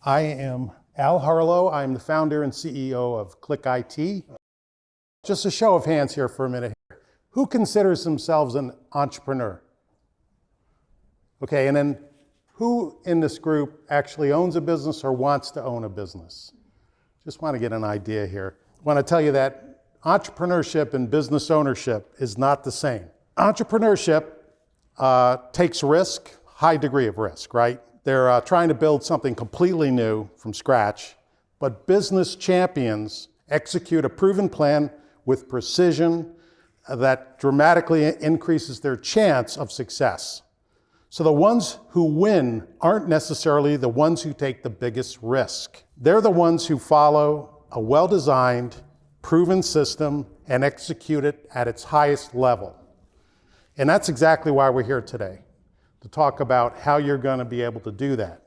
I am Al Harlow. I'm the founder and CEO of Click IT. Just a show of hands here for a minute. Who considers themselves an entrepreneur? Okay, and then who in this group actually owns a business or wants to own a business? Just want to get an idea here. I want to tell you that entrepreneurship and business ownership is not the same. Entrepreneurship takes risk, high degree of risk, right? They're trying to build something completely new from scratch, but business champions execute a proven plan with precision that dramatically increases their chance of success. So the ones who win aren't necessarily the ones who take the biggest risk. They're the ones who follow a well-designed, proven system and execute it at its highest level. And that's exactly why we're here today, to talk about how you're going to be able to do that.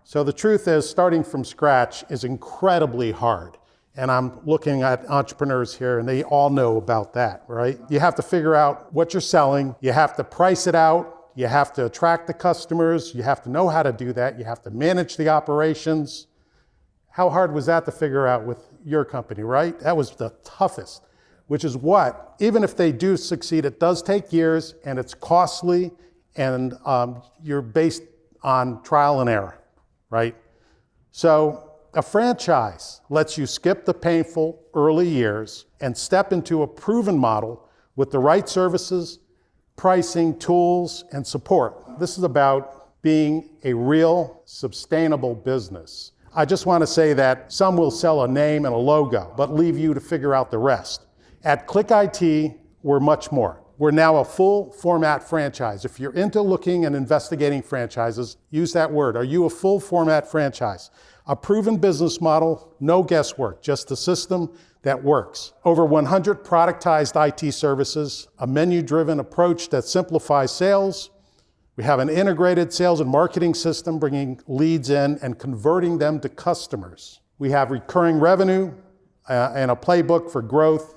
So the truth is, starting from scratch is incredibly hard. And I'm looking at entrepreneurs here, and they all know about that, right? You have to figure out what you're selling. You have to price it out. You have to attract the customers. You have to know how to do that. You have to manage the operations. How hard was that to figure out with your company, right? That was the toughest, which is what, even if they do succeed, it does take years, and it's costly, and you're based on trial and error, right? So a franchise lets you skip the painful early years and step into a proven model with the right services, pricing, tools, and support. This is about being a real, sustainable business. I just want to say that some will sell a name and a logo, but leave you to figure out the rest. At Click IT, we're much more. We're now a full format franchise. If you're into looking and investigating franchises, use that word. Are you a full format franchise? A proven business model, no guesswork, just a system that works. Over 100 productized IT services, a menu-driven approach that simplifies sales. We have an integrated sales and marketing system bringing leads in and converting them to customers. We have recurring revenue and a playbook for growth.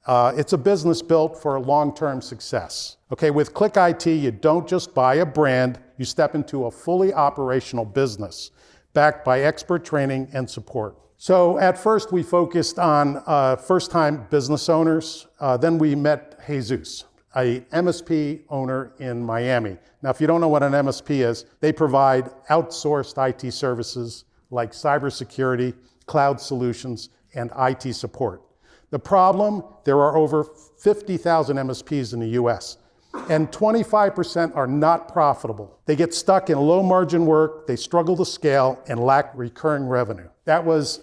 It's a business built for long-term success. Okay, with Click IT, you don't just buy a brand, you step into a fully operational business, backed by expert training and support. So at first we focused on first-time business owners. Then we met Jesus, a MSP owner in Miami. Now, if you don't know what an MSP is, they provide outsourced IT services like cybersecurity, cloud solutions, and IT support. The problem, there are over 50,000 MSPs in the US, and 25% are not profitable. They get stuck in low margin work, they struggle to scale, and lack recurring revenue. That was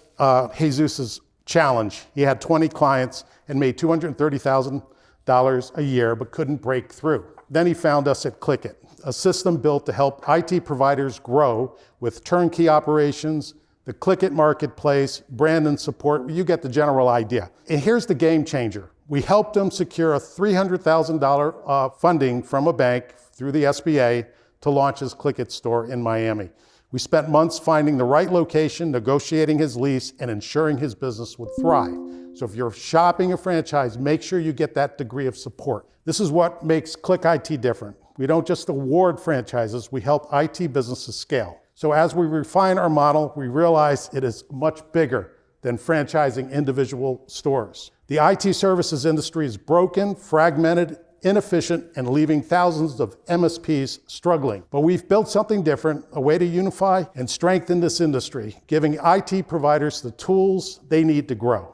Jesus's challenge. He had 20 clients and made $230,000 a year, but couldn't break through. Then he found us at Click It, a system built to help IT providers grow with turnkey operations, the Click It marketplace, brand and support. You get the general idea. And here's the game changer. We helped him secure a $300,000 funding from a bank through the SBA to launch his Click It store in Miami. We spent months finding the right location, negotiating his lease, and ensuring his business would thrive. So if you're shopping a franchise, make sure you get that degree of support. This is what makes Click IT different. We don't just award franchises, we help IT businesses scale. So as we refine our model, we realize it is much bigger than franchising individual stores. The IT services industry is broken, fragmented, inefficient, and leaving thousands of MSPs struggling. But we've built something different, a way to unify and strengthen this industry, giving IT providers the tools they need to grow.